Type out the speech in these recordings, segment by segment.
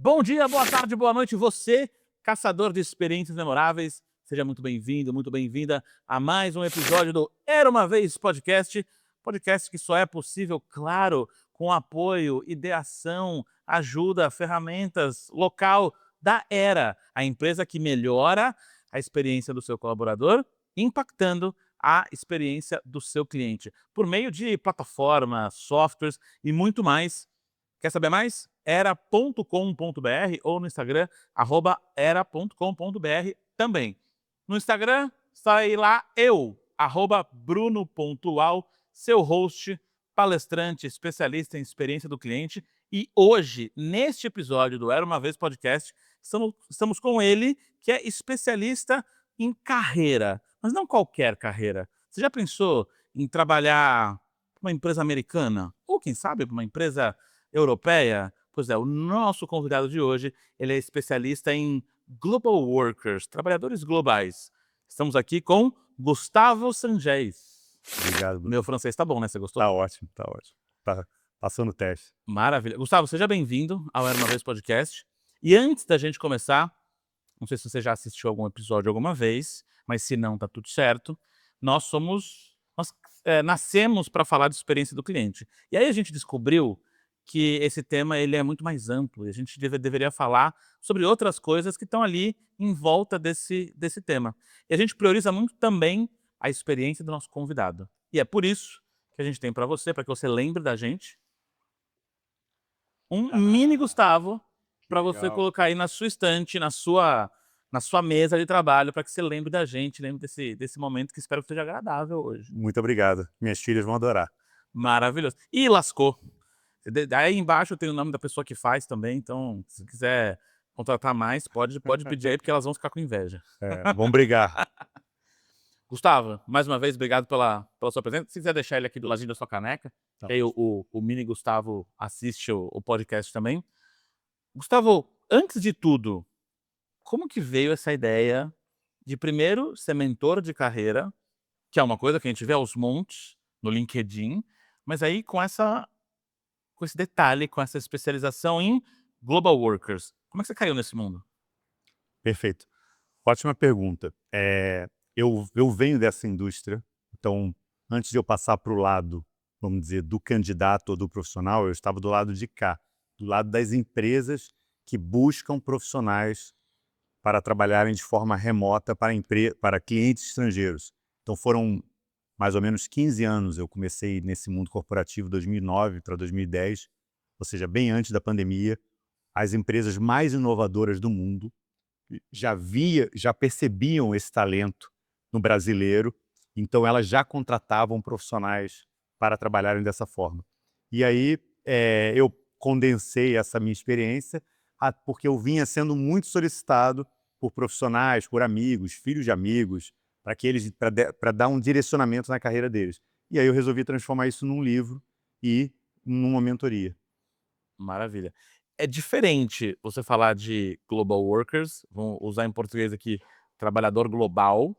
Bom dia, boa tarde, boa noite, você, caçador de experiências memoráveis. Seja muito bem-vindo, muito bem-vinda a mais um episódio do Era Uma Vez Podcast. Podcast que só é possível, claro, com apoio, ideação, ajuda, ferramentas, local da Era, a empresa que melhora a experiência do seu colaborador, impactando a experiência do seu cliente, por meio de plataformas, softwares e muito mais. Quer saber mais? Era.com.br ou no Instagram, @era.com.br também. No Instagram, sai lá eu, @bruno.ual, seu host, palestrante, especialista em experiência do cliente. E hoje, neste episódio do Era Uma Vez Podcast, estamos com ele, que é especialista em carreira, mas não qualquer carreira. Você já pensou em trabalhar para uma empresa americana? Ou, quem sabe, para uma empresa europeia? Pois é, o nosso convidado de hoje, ele é especialista em Global Workers, trabalhadores globais. Estamos aqui com Gustavo Sangés. Obrigado, Meu Bruno. francês tá bom, né? Você gostou? Tá ótimo, tá ótimo. Tá passando o teste. Maravilha. Gustavo, seja bem-vindo ao Era Uma Vez Podcast. E antes da gente começar, não sei se você já assistiu algum episódio alguma vez, mas se não, tá tudo certo. Nós nascemos para falar de experiência do cliente. E aí a gente descobriu que esse tema ele é muito mais amplo e a gente deveria falar sobre outras coisas que estão ali em volta desse tema. E a gente prioriza muito também a experiência do nosso convidado. E é por isso que a gente tem para você, para que você lembre da gente, um mini Gustavo para você Legal. colocar aí na sua estante, na sua mesa de trabalho, para que você lembre da gente, lembre desse momento que espero que seja agradável hoje. Muito obrigado. Minhas filhas vão adorar. Maravilhoso. E lascou. Aí embaixo tem o nome da pessoa que faz também, então se quiser contratar mais, pode pedir aí, porque elas vão ficar com inveja. Vão brigar. Gustavo, mais uma vez, obrigado pela sua presença. Se quiser deixar ele aqui do ladinho da sua caneca, Tá que aí ótimo. o mini Gustavo assiste o podcast também. Gustavo, antes de tudo, como que veio essa ideia de primeiro ser mentor de carreira, que é uma coisa que a gente vê aos montes no LinkedIn, mas aí com esse detalhe, com essa especialização em Global Workers. Como é que você caiu nesse mundo? Perfeito. Ótima pergunta. Eu venho dessa indústria, então, antes de eu passar para o lado, vamos dizer, do candidato ou do profissional, eu estava do lado de cá, do lado das empresas que buscam profissionais para trabalharem de forma remota para clientes estrangeiros. Então, foram mais ou menos 15 anos. Eu comecei nesse mundo corporativo 2009 para 2010, ou seja, bem antes da pandemia. As empresas mais inovadoras do mundo já percebiam esse talento no brasileiro, então elas já contratavam profissionais para trabalharem dessa forma. E aí eu condensei essa minha experiência porque eu vinha sendo muito solicitado por profissionais, por amigos, filhos de amigos, para dar um direcionamento na carreira deles. E aí eu resolvi transformar isso num livro e numa mentoria. Maravilha. É diferente você falar de Global Workers, vamos usar em português aqui, trabalhador global,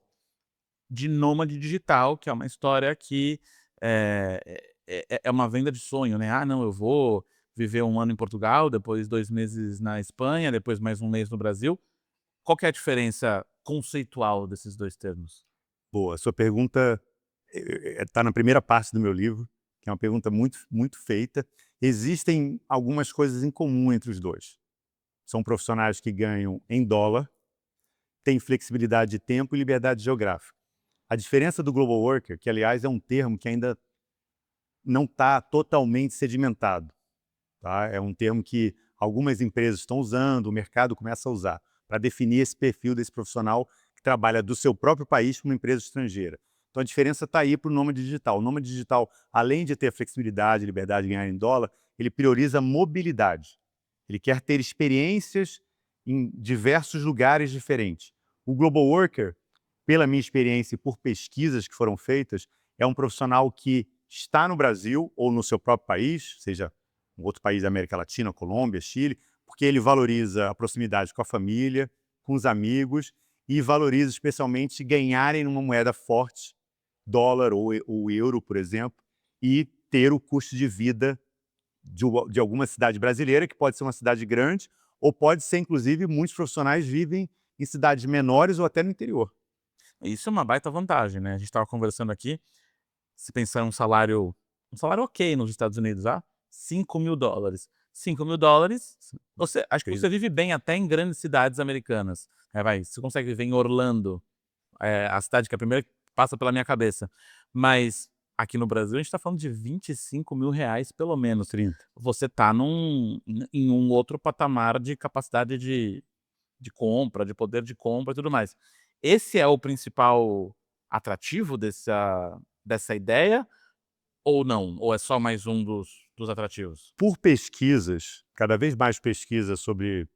de nômade digital, que é uma história que é uma venda de sonho, né? Ah, não, eu vou viver 1 ano em Portugal, depois 2 meses na Espanha, depois mais 1 mês no Brasil. Qual que é a diferença conceitual desses 2 termos? Boa, sua pergunta está na primeira parte do meu livro, que é uma pergunta muito, muito feita. Existem algumas coisas em comum entre os dois. São profissionais que ganham em dólar, têm flexibilidade de tempo e liberdade geográfica. A diferença do Global Worker, que aliás é um termo que ainda não está totalmente sedimentado, tá? É um termo que algumas empresas estão usando, o mercado começa a usar, para definir esse perfil desse profissional que trabalha do seu próprio país para uma empresa estrangeira. Então a diferença está aí para o nômade digital. O nômade digital, além de ter flexibilidade, liberdade de ganhar em dólar, ele prioriza mobilidade. Ele quer ter experiências em diversos lugares diferentes. O Global Worker, pela minha experiência e por pesquisas que foram feitas, é um profissional que está no Brasil ou no seu próprio país, seja um outro país da América Latina, Colômbia, Chile, porque ele valoriza a proximidade com a família, com os amigos e valoriza especialmente ganharem numa moeda forte, dólar ou euro, por exemplo, e ter o custo de vida de alguma cidade brasileira, que pode ser uma cidade grande, ou pode ser, inclusive, muitos profissionais vivem em cidades menores ou até no interior. Isso é uma baita vantagem, né. A gente estava conversando aqui, se pensar em um salário ok nos Estados Unidos, $5.000. $5.000, você acho que Incrível. você vive bem até em grandes cidades americanas. Você consegue viver em Orlando, a cidade que é a primeira que passa pela minha cabeça. Mas aqui no Brasil a gente está falando de R$ 25.000 pelo menos. 30. Você está em um outro patamar de capacidade de compra, de poder de compra e tudo mais. Esse é o principal atrativo dessa ideia ou não? Ou é só mais um dos atrativos? Por pesquisas, cada vez mais pesquisas sobre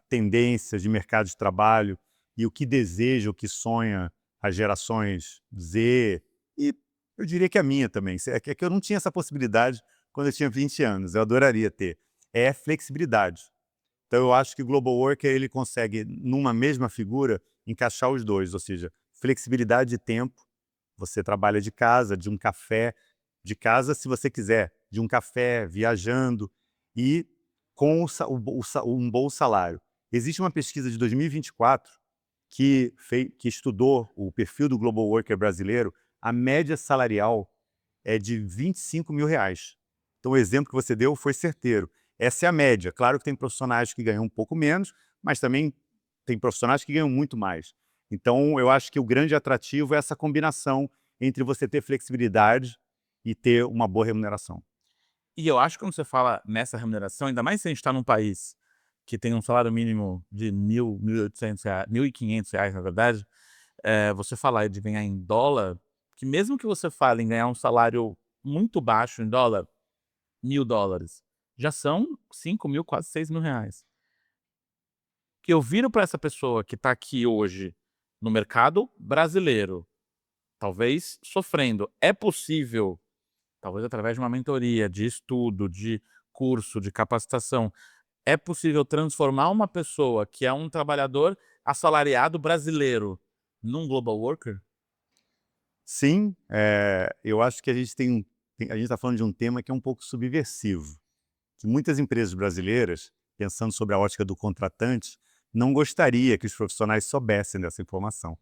tendências de mercado de trabalho e o que deseja, o que sonha as gerações Z, e eu diria que a minha também. É que eu não tinha essa possibilidade quando eu tinha 20 anos, eu adoraria ter. É flexibilidade. Então eu acho que o Global Worker ele consegue, numa mesma figura, encaixar os dois, ou seja, flexibilidade de tempo, você trabalha de casa, de um café, de casa se você quiser, de um café, viajando e com um bom salário. Existe uma pesquisa de 2024 que estudou o perfil do Global Worker brasileiro, a média salarial é de R$ 25.000. Então o exemplo que você deu foi certeiro. Essa é a média. Claro que tem profissionais que ganham um pouco menos, mas também tem profissionais que ganham muito mais. Então eu acho que o grande atrativo é essa combinação entre você ter flexibilidade e ter uma boa remuneração. E eu acho que quando você fala nessa remuneração, ainda mais se a gente está num país que tem um salário mínimo de 1.000, R$ 1.800, R$ 1.500, na verdade, você falar de ganhar em dólar, que mesmo que você fale em ganhar um salário muito baixo em dólar, $1.000, já são 5.000, quase R$ 6.000. Que eu viro para essa pessoa que está aqui hoje no mercado brasileiro, talvez sofrendo, é possível, talvez através de uma mentoria, de estudo, de curso, de capacitação, é possível transformar uma pessoa que é um trabalhador assalariado brasileiro num global worker? Sim, eu acho que a gente a gente está falando de um tema que é um pouco subversivo, que muitas empresas brasileiras, pensando sobre a ótica do contratante, não gostaria que os profissionais soubessem dessa informação.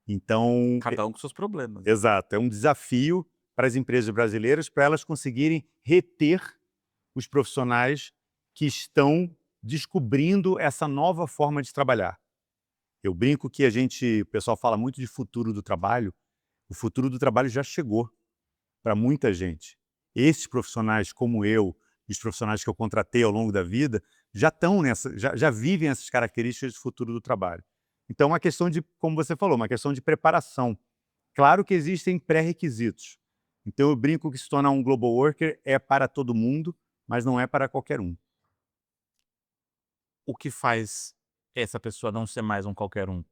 Então, Cada um com seus problemas, né. exato, é um desafio para as empresas brasileiras para elas conseguirem reter os profissionais que estão descobrindo essa nova forma de trabalhar. Eu brinco que o pessoal fala muito de futuro do trabalho, o futuro do trabalho já chegou para muita gente. Esses profissionais como eu, e os profissionais que eu contratei ao longo da vida, já vivem essas características do futuro do trabalho. Então, uma questão de, como você falou, uma questão de preparação. Claro que existem pré-requisitos. Então, eu brinco que se tornar um global worker é para todo mundo, mas não é para qualquer um. O que faz essa pessoa não ser mais um qualquer um?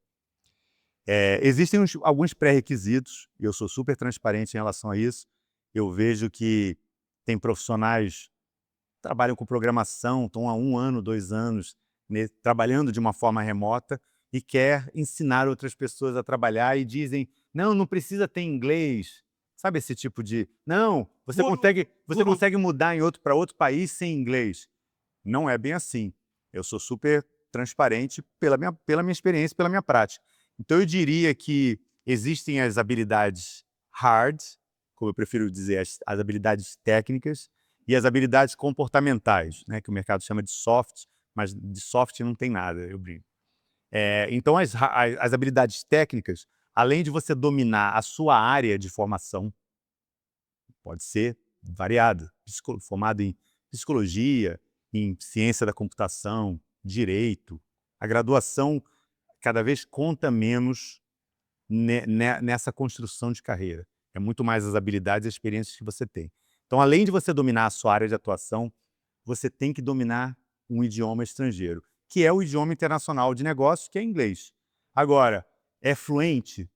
Existem alguns pré-requisitos, e eu sou super transparente em relação a isso. Eu vejo que tem profissionais que trabalham com programação, estão há 1 ano, 2 anos, trabalhando de uma forma remota e quer ensinar outras pessoas a trabalhar e dizem, não, não precisa ter inglês. Sabe esse tipo de, não, você consegue mudar para outro país sem inglês. Não é bem assim. Eu sou super transparente pela minha experiência, pela minha prática. Então eu diria que existem as habilidades hard, como eu prefiro dizer, as habilidades técnicas e as habilidades comportamentais, né, que o mercado chama de soft, mas de soft não tem nada, eu brinco. Então as habilidades técnicas, além de você dominar a sua área de formação, pode ser variada, formado em psicologia, em ciência da computação, direito. A graduação cada vez conta menos nessa construção de carreira. É muito mais as habilidades e as experiências que você tem. Então, além de você dominar a sua área de atuação, você tem que dominar um idioma estrangeiro, que é o idioma internacional de negócios, que é inglês. Agora, é fluente?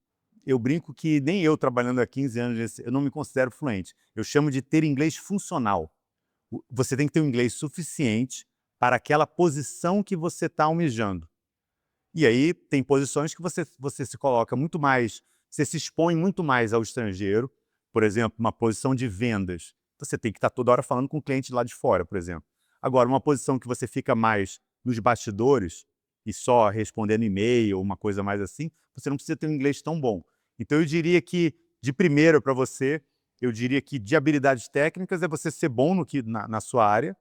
Eu brinco que nem eu, trabalhando há 15 anos, eu não me considero fluente. Eu chamo de ter inglês funcional. Você tem que ter um inglês suficiente para aquela posição que você está almejando. E aí tem posições que você se coloca muito mais, você se expõe muito mais ao estrangeiro, por exemplo, uma posição de vendas. Você tem que estar toda hora falando com o cliente lá de fora, por exemplo. Agora, uma posição que você fica mais nos bastidores e só respondendo e-mail ou uma coisa mais assim, você não precisa ter um inglês tão bom. Então eu diria que, de primeiro para você, eu diria que de habilidades técnicas é você ser bom na sua área,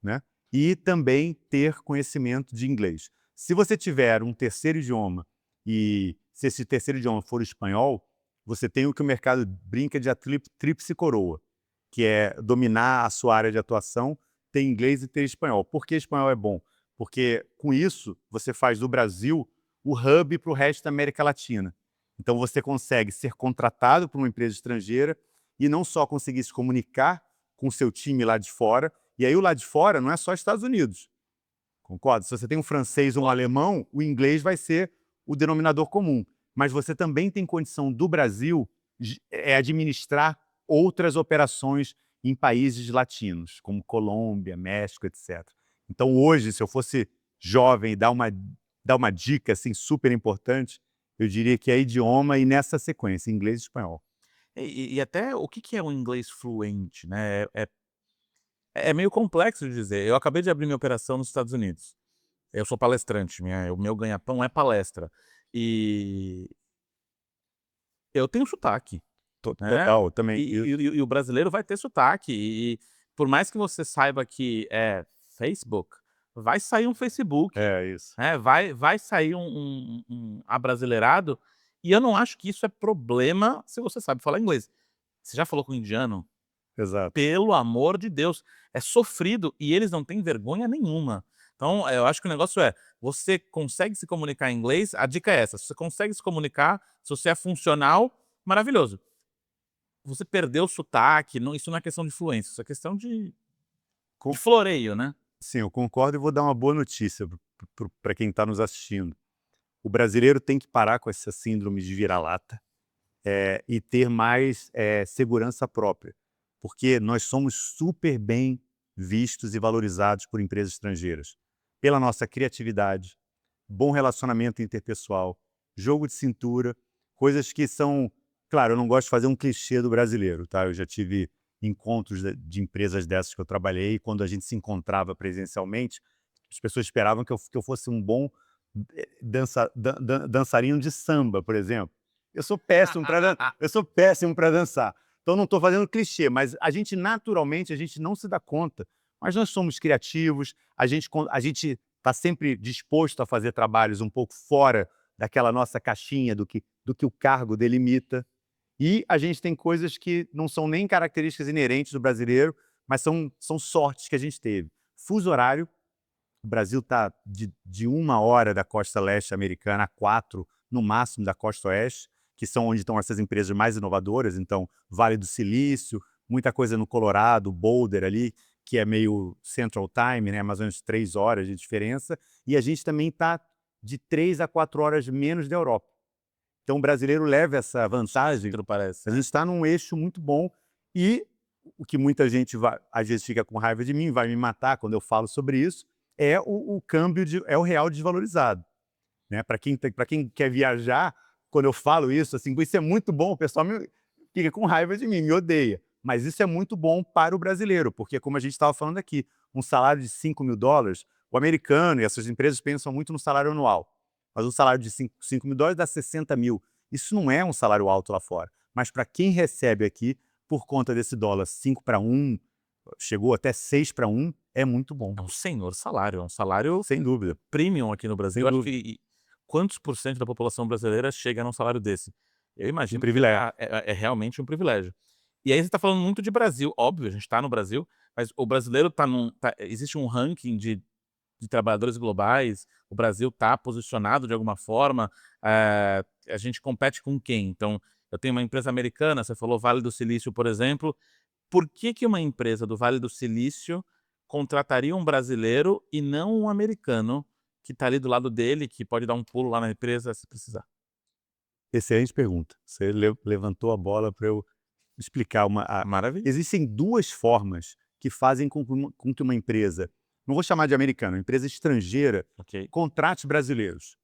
né? E também ter conhecimento de inglês. Se você tiver um terceiro idioma e se esse terceiro idioma for espanhol, você tem o que o mercado brinca de a tríplice coroa, que é dominar a sua área de atuação, ter inglês e ter espanhol. Por que espanhol é bom? Porque com isso você faz do Brasil o hub para o resto da América Latina. Então você consegue ser contratado por uma empresa estrangeira e não só conseguir se comunicar com o seu time lá de fora, e aí o lá de fora não é só Estados Unidos, concorda? Se você tem um francês ou um alemão, o inglês vai ser o denominador comum. Mas você também tem condição do Brasil administrar outras operações em países latinos, como Colômbia, México, etc. Então hoje, se eu fosse jovem e dar uma dica assim, super importante, eu diria que é idioma e nessa sequência, inglês e espanhol. E até o que é um inglês fluente, né? É meio complexo de dizer. Eu acabei de abrir minha operação nos Estados Unidos. Eu sou palestrante, o meu ganha-pão é palestra. E eu tenho sotaque, né? Total, também. E o brasileiro vai ter sotaque. E por mais que você saiba que é Facebook, vai sair um Facebook, É isso. né? Vai sair um abrasileirado. E eu não acho que isso é problema se você sabe falar inglês. Você já falou com um indiano? Exato. Pelo amor de Deus, é sofrido e eles não têm vergonha nenhuma. Então, eu acho que o negócio é, você consegue se comunicar em inglês, a dica é essa, se você consegue se comunicar, se você é funcional, maravilhoso. Você perdeu o sotaque, isso não é questão de fluência, isso é questão de floreio, né. Sim, eu concordo e vou dar uma boa notícia para quem está nos assistindo. O brasileiro tem que parar com essa síndrome de vira-lata e ter mais segurança própria, porque nós somos super bem vistos e valorizados por empresas estrangeiras, pela nossa criatividade, bom relacionamento interpessoal, jogo de cintura, coisas que são... Claro, eu não gosto de fazer um clichê do brasileiro, tá? Eu já tive encontros de empresas dessas que eu trabalhei, e quando a gente se encontrava presencialmente, as pessoas esperavam que eu fosse um bom dançarino de samba, por exemplo. Eu sou péssimo para dançar. Então não estou fazendo clichê, mas a gente naturalmente não se dá conta. Mas nós somos criativos, a gente está sempre disposto a fazer trabalhos um pouco fora daquela nossa caixinha do que o cargo delimita. E a gente tem coisas que não são nem características inerentes do brasileiro, mas são sortes que a gente teve. Fuso horário, o Brasil está de 1 hora da costa leste americana a 4, no máximo, da costa oeste, que são onde estão essas empresas mais inovadoras. Então, Vale do Silício, muita coisa no Colorado, Boulder ali, que é meio Central Time, né, mais ou menos 3 horas de diferença. E a gente também está de 3 a 4 horas menos da Europa. Então o brasileiro leva essa vantagem, Parece. a gente está num eixo muito bom e o que muita gente às vezes fica com raiva de mim, vai me matar quando eu falo sobre isso, é o câmbio, é o real desvalorizado. Né? Para quem quer viajar, quando eu falo isso, assim, isso é muito bom, o pessoal fica com raiva de mim, me odeia. Mas isso é muito bom para o brasileiro, porque como a gente estava falando aqui, um salário de $5.000, o americano e essas empresas pensam muito no salário anual. Mas um salário de $5.000 dá 60 mil. Isso não é um salário alto lá fora. Mas para quem recebe aqui, por conta desse dólar 5-1, chegou até 6-1, é muito bom. É um senhor salário, é um salário Sem dúvida. premium aqui no Brasil. Sem Eu acho dúvida. que quantos por cento da população brasileira chega num salário desse? Eu imagino que privilégio. é realmente um privilégio. E aí você está falando muito de Brasil, óbvio, a gente está no Brasil, mas o brasileiro existe um ranking de trabalhadores globais, o Brasil está posicionado de alguma forma, a gente compete com quem? Então, eu tenho uma empresa americana, você falou Vale do Silício, por exemplo, por que uma empresa do Vale do Silício contrataria um brasileiro e não um americano que está ali do lado dele, que pode dar um pulo lá na empresa se precisar? Excelente pergunta. Você levantou a bola para eu explicar Maravilha. Existem 2 formas que fazem com que uma empresa, não vou chamar de americana, uma empresa estrangeira, Ok. contrate brasileiros.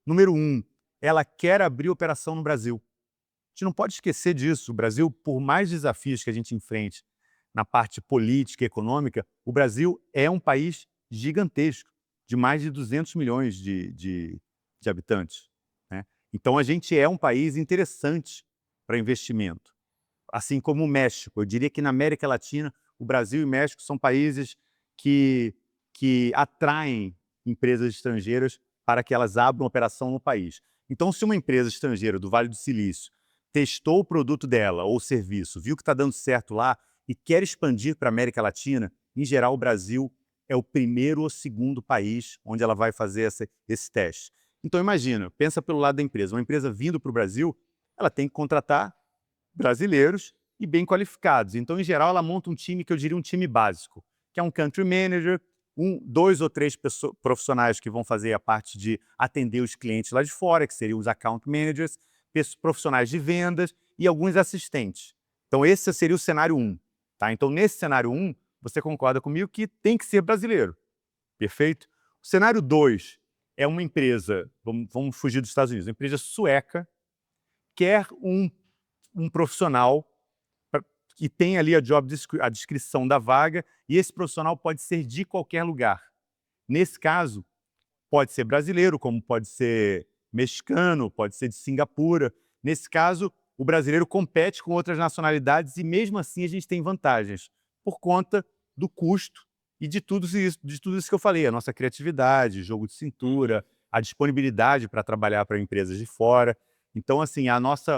Número 1, ela quer abrir operação no Brasil. A gente não pode esquecer disso. O Brasil, por mais desafios que a gente enfrente na parte política e econômica, o Brasil é um país gigantesco. de mais de 200 milhões de habitantes, né? Então, a gente é um país interessante para investimento, assim como o México. Eu diria que na América Latina, o Brasil e o México são países que atraem empresas estrangeiras para que elas abram operação no país. Então, se uma empresa estrangeira do Vale do Silício testou o produto dela ou o serviço, viu que está dando certo lá e quer expandir para a América Latina, em geral, o Brasil é o primeiro ou segundo país onde ela vai fazer esse teste. Então, imagina, pensa pelo lado da empresa. Uma empresa vindo para o Brasil, ela tem que contratar brasileiros e bem qualificados. Então, em geral, ela monta um time que eu diria um time básico, que é um country manager, 2 ou 3 profissionais que vão fazer a parte de atender os clientes lá de fora, que seriam os account managers, profissionais de vendas e alguns assistentes. Então, esse seria o cenário 1. Tá? Então, nesse cenário 1, você concorda comigo que tem que ser brasileiro. Perfeito? O cenário 2 é uma empresa, vamos fugir dos Estados Unidos, uma empresa sueca, quer um profissional que tem ali a descrição da vaga, e esse profissional pode ser de qualquer lugar. Nesse caso, pode ser brasileiro, como pode ser mexicano, pode ser de Singapura. Nesse caso, o brasileiro compete com outras nacionalidades e, mesmo assim, a gente tem vantagens por conta do custo e de tudo isso que eu falei, a nossa criatividade, jogo de cintura, a disponibilidade para trabalhar para empresas de fora. Então, assim,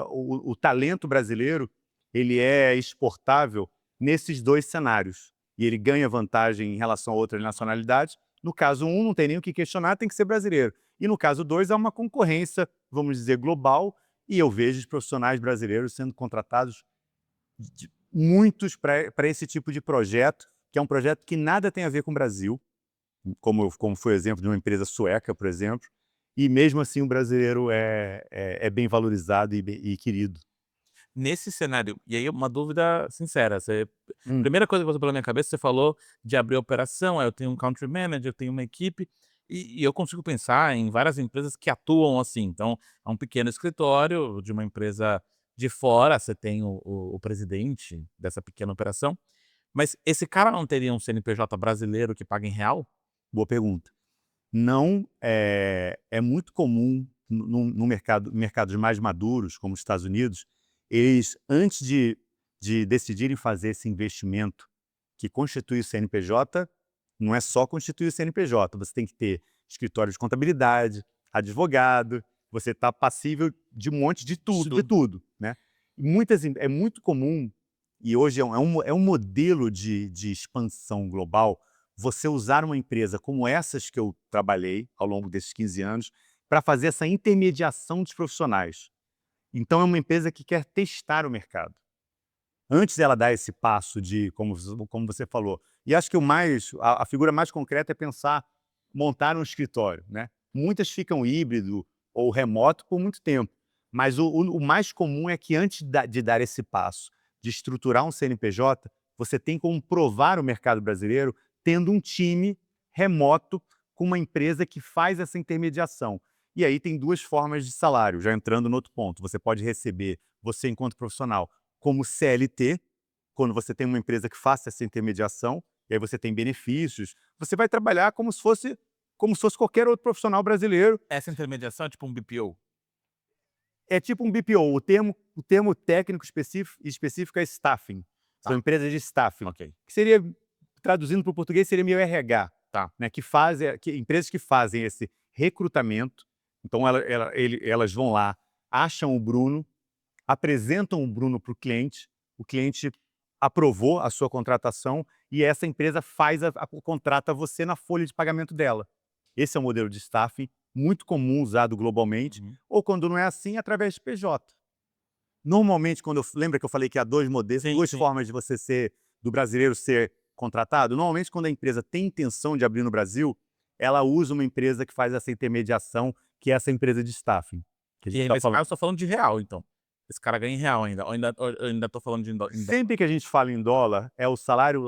o talento brasileiro, ele é exportável nesses 2 cenários. E ele ganha vantagem em relação a outras nacionalidades. No caso 1, não tem nem o que questionar, tem que ser brasileiro. E no caso 2, há uma concorrência, vamos dizer, global, e eu vejo os profissionais brasileiros sendo contratados, muitos, para esse tipo de projeto, que é um projeto que nada tem a ver com o Brasil, como foi o exemplo de uma empresa sueca, por exemplo, e mesmo assim o brasileiro é bem valorizado e querido. Nesse cenário, e aí uma dúvida sincera, primeira coisa que passou pela minha cabeça, você falou de abrir operação, eu tenho um country manager, eu tenho uma equipe, e eu consigo pensar em várias empresas que atuam assim. Então, é um pequeno escritório de uma empresa de fora, você tem o presidente dessa pequena operação, mas esse cara não teria um CNPJ brasileiro que paga em real? Boa pergunta. Não, é muito comum no mercados mais maduros, como os Estados Unidos, eles, antes de decidirem fazer esse investimento que constitui o CNPJ, não é só constituir o CNPJ, você tem que ter escritório de contabilidade, advogado, você está passível de um monte de tudo, né? É muito comum, e hoje é um modelo de expansão global, você usar uma empresa como essas que eu trabalhei ao longo desses 15 anos para fazer essa intermediação dos profissionais. Então, é uma empresa que quer testar o mercado. Antes dela dar esse passo de, como você falou, e acho que a figura mais concreta é pensar, montar um escritório, né? Muitas ficam híbrido ou remoto por muito tempo, mas o mais comum é que antes de dar esse passo, de estruturar um CNPJ, você tem como provar o mercado brasileiro tendo um time remoto com uma empresa que faz essa intermediação. E aí tem 2 formas de salário, já entrando no outro ponto. Você pode receber, você enquanto profissional, como CLT, quando você tem uma empresa que faça essa intermediação, e aí você tem benefícios, você vai trabalhar como se fosse qualquer outro profissional brasileiro. Essa intermediação é tipo um BPO? É tipo um BPO, o termo técnico específico é staffing, são empresas de staffing, Ok. que seria, traduzindo para o português, seria meio RH, Tá. né, empresas que fazem esse recrutamento. Então, elas vão lá, acham o Bruno, apresentam o Bruno para o cliente aprovou a sua contratação e essa empresa contrata você na folha de pagamento dela. Esse é o modelo de staffing muito comum, usado globalmente, ou quando não é assim, através de PJ. Normalmente, lembra que eu falei que há 2 modelos, Sim, 2 sim. formas de do brasileiro ser contratado? Normalmente, quando a empresa tem intenção de abrir no Brasil, ela usa uma empresa que faz essa intermediação, que é essa empresa de staffing. Que a E gente aí, tá nesse falando. caso, eu tô falando de real, então. Esse cara ganha em real ainda, ou eu ainda tô falando de em dólar? Sempre que a gente fala em dólar, é o salário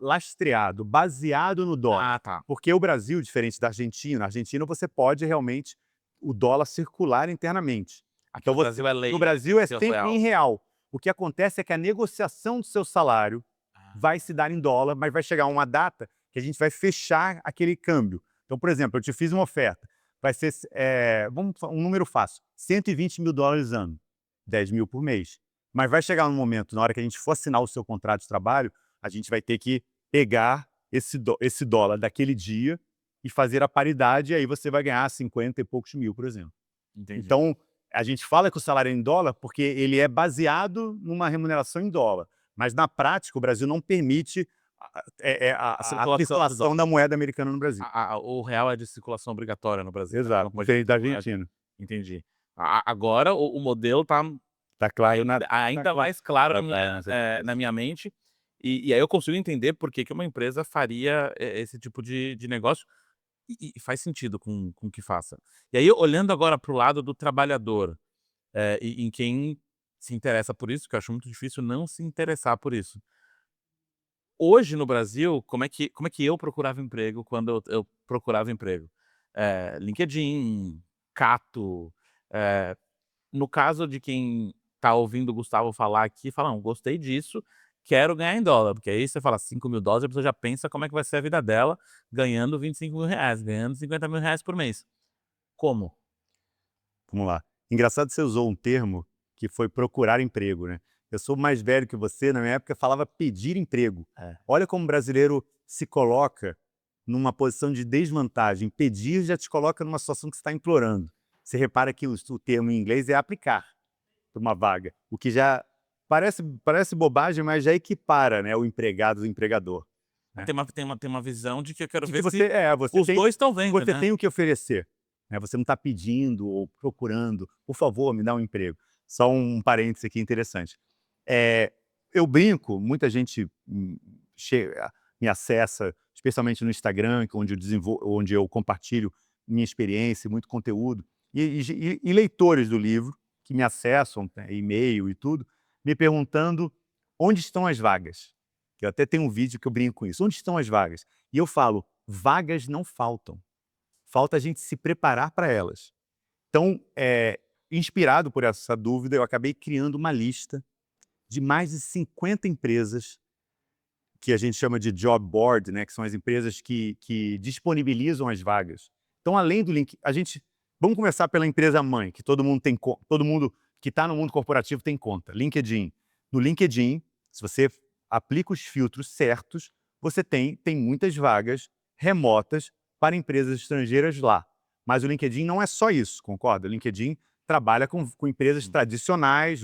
lastreado, baseado no dólar. Ah, tá. Porque o Brasil, diferente da Argentina, na Argentina você pode realmente o dólar circular internamente. Aqui Então, no Brasil é lei no Brasil é ser sempre real. em real. O que acontece é que a negociação do seu salário Ah. vai se dar em dólar, mas vai chegar uma data que a gente vai fechar aquele câmbio. Então, por exemplo, eu te fiz uma oferta, vai ser, um número fácil, $120 mil ano, 10 mil por mês. Mas vai chegar um momento, na hora que a gente for assinar o seu contrato de trabalho, a gente vai ter que pegar esse dólar daquele dia e fazer a paridade, e aí você vai ganhar 50 e poucos mil, por exemplo. Entendi. Então, a gente fala que o salário é em dólar porque ele é baseado numa remuneração em dólar. Mas, na prática, o Brasil não permite a circulação da moeda americana no Brasil. O real é de circulação obrigatória no Brasil. Exato, Não pode diferente da moeda. Argentina. Entendi. Agora o modelo tá Tá claro, ainda mais claro na minha mente. E aí eu consigo entender por que uma empresa faria esse tipo de negócio. E faz sentido com o que faça. E aí, olhando agora para o lado do trabalhador, e em quem se interessa por isso, que eu acho muito difícil não se interessar por isso. Hoje no Brasil, como é que eu procurava emprego quando eu procurava emprego? LinkedIn, Cato, no caso de quem tá ouvindo o Gustavo falar aqui, fala: "Não, gostei disso, quero ganhar em dólar", porque aí você fala $5.000, a pessoa já pensa como é que vai ser a vida dela ganhando R$ 25.000, ganhando R$ 50.000 por mês. Como? Vamos lá. Engraçado que você usou um termo que foi procurar emprego, né? Eu sou mais velho que você, na minha época falava pedir emprego. É. Olha como o brasileiro se coloca numa posição de desvantagem. Pedir já te coloca numa situação que você está implorando. Você repara que o termo em inglês é aplicar para uma vaga, o que já parece bobagem, mas já equipara, né, o empregado do empregador. Né? Tem uma visão de que eu quero De ver que se os dois estão vendo, você né? tem o que oferecer. Né? Você não está pedindo ou procurando, por favor, me dá um emprego. Só um parênteses aqui interessante. Eu brinco, muita gente me acessa, especialmente no Instagram, onde eu compartilho minha experiência, muito conteúdo, e leitores do livro que me acessam, né, e-mail e tudo, me perguntando onde estão as vagas. Eu até tenho um vídeo que eu brinco com isso. Onde estão as vagas? E eu falo, vagas não faltam. Falta a gente se preparar para elas. Então, inspirado por essa dúvida, eu acabei criando uma lista de mais de 50 empresas que a gente chama de job board, né, que são as empresas que disponibilizam as vagas. Então, além do link, vamos começar pela empresa mãe, que todo mundo que está no mundo corporativo tem conta, LinkedIn. No LinkedIn, se você aplica os filtros certos, você tem muitas vagas remotas para empresas estrangeiras lá. Mas o LinkedIn não é só isso, concorda? O LinkedIn trabalha com empresas tradicionais,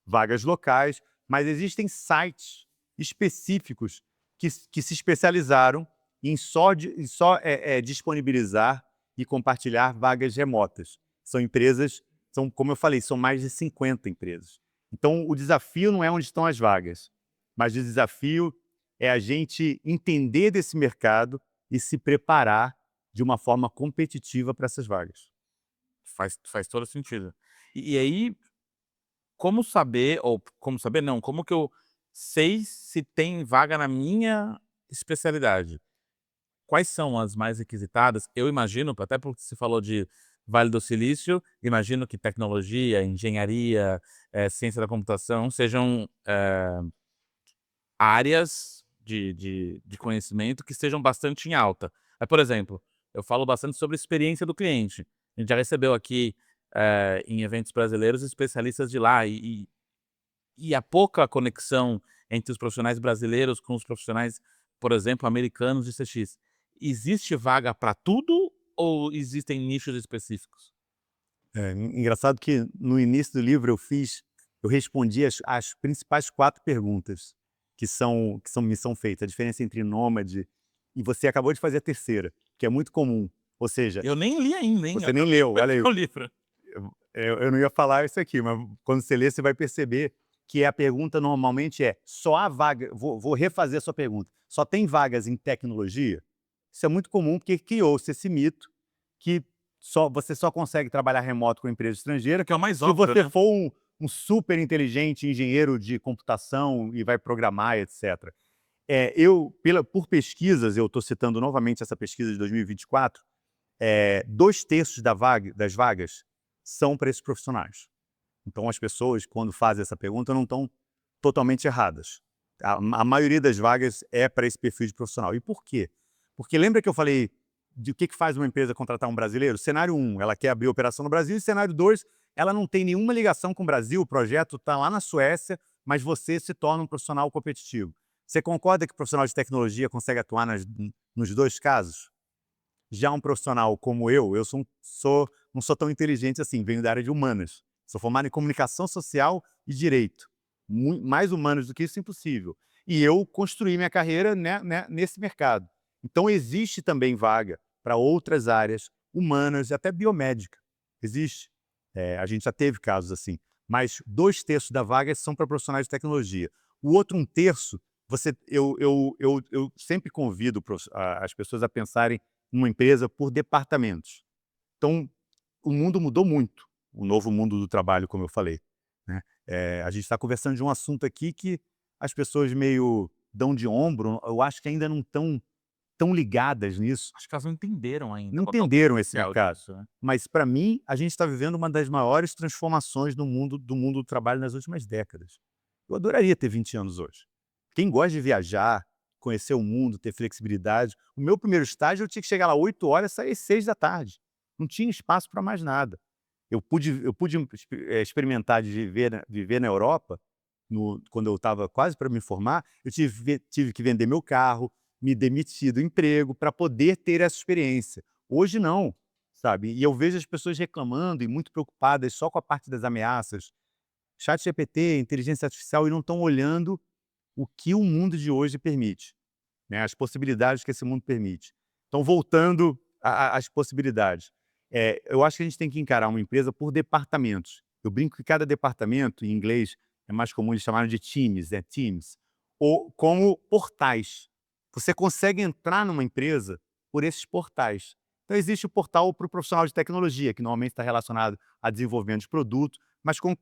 vagas locais, mas existem sites específicos que se especializaram em só disponibilizar e compartilhar vagas remotas. São empresas, como eu falei, são mais de 50 empresas. Então, o desafio não é onde estão as vagas, mas o desafio é a gente entender desse mercado e se preparar de uma forma competitiva para essas vagas. Faz todo sentido. E aí, como saber não, como que eu sei se tem vaga na minha especialidade? Quais são as mais requisitadas? Eu imagino, até porque você falou de Vale do Silício, imagino que tecnologia, engenharia, ciência da computação sejam, áreas de conhecimento que estejam bastante em alta. Por exemplo, eu falo bastante sobre experiência do cliente. A gente já recebeu aqui, em eventos brasileiros, especialistas de lá e a pouca conexão entre os profissionais brasileiros com os profissionais, por exemplo, americanos de CX. Existe vaga para tudo ou existem nichos específicos? Engraçado que no início do livro eu respondi as principais 4 perguntas me são feitas. A diferença entre nômade e você acabou de fazer a terceira, que é muito comum. Ou seja, Eu nem li ainda, hein? você nem leu, olha aí. O livro. Eu não ia falar isso aqui, mas quando você ler, você vai perceber que a pergunta normalmente é: só há vaga. Vou refazer a sua pergunta. Só tem vagas em tecnologia? Isso é muito comum porque criou-se esse mito que você só consegue trabalhar remoto com empresa estrangeira Que é o mais se óbvio, você né? for um super inteligente engenheiro de computação e vai programar, etc. Por pesquisas, eu estou citando novamente essa pesquisa de 2024, 2/3 das vagas são para esses profissionais. Então, as pessoas, quando fazem essa pergunta, não estão totalmente erradas. A maioria das vagas é para esse perfil de profissional. E por quê? Porque lembra que eu falei de o que faz uma empresa contratar um brasileiro? Cenário 1, ela quer abrir operação no Brasil, e cenário 2, ela não tem nenhuma ligação com o Brasil, o projeto está lá na Suécia, mas você se torna um profissional competitivo. Você concorda que o profissional de tecnologia consegue atuar nos dois casos? Já um profissional como eu não sou tão inteligente assim, venho da área de humanas. Sou formado em comunicação social e direito. Mais humanos do que isso, impossível. E eu construí minha carreira, né, nesse mercado. Então existe também vaga para outras áreas humanas e até biomédica. Existe. A gente já teve casos assim. Mas 2/3 da vaga são para profissionais de tecnologia. O outro 1/3, eu sempre convido as pessoas a pensarem numa empresa por departamentos. Então, o mundo mudou muito, o novo mundo do trabalho, como eu falei, né? A gente está conversando de um assunto aqui que as pessoas meio dão de ombro, eu acho que ainda não estão tão ligadas nisso, Acho que elas não entenderam ainda não qual que é o entenderam esse potencial mercado. disso, né. Mas, para mim, a gente está vivendo uma das maiores transformações do mundo do trabalho nas últimas décadas. Eu adoraria ter 20 anos hoje. Quem gosta de viajar, conhecer o mundo, ter flexibilidade. O meu primeiro estágio, eu tinha que chegar lá 8 horas e sair às 6 da tarde. Não tinha espaço para mais nada. Eu pude experimentar de viver na Europa, quando eu estava quase para me formar, eu tive que vender meu carro, me demitir do emprego para poder ter essa experiência. Hoje não, sabe? E eu vejo as pessoas reclamando e muito preocupadas só com a parte das ameaças. ChatGPT, inteligência artificial, e não estão olhando o que o mundo de hoje permite, né? As possibilidades que esse mundo permite. Então, voltando às possibilidades, eu acho que a gente tem que encarar uma empresa por departamentos. Eu brinco que cada departamento, em inglês, é mais comum eles chamarem de teams, teams, ou como portais. Você consegue entrar numa empresa por esses portais. Então, existe o portal para o profissional de tecnologia, que normalmente está relacionado a desenvolvimento de produto,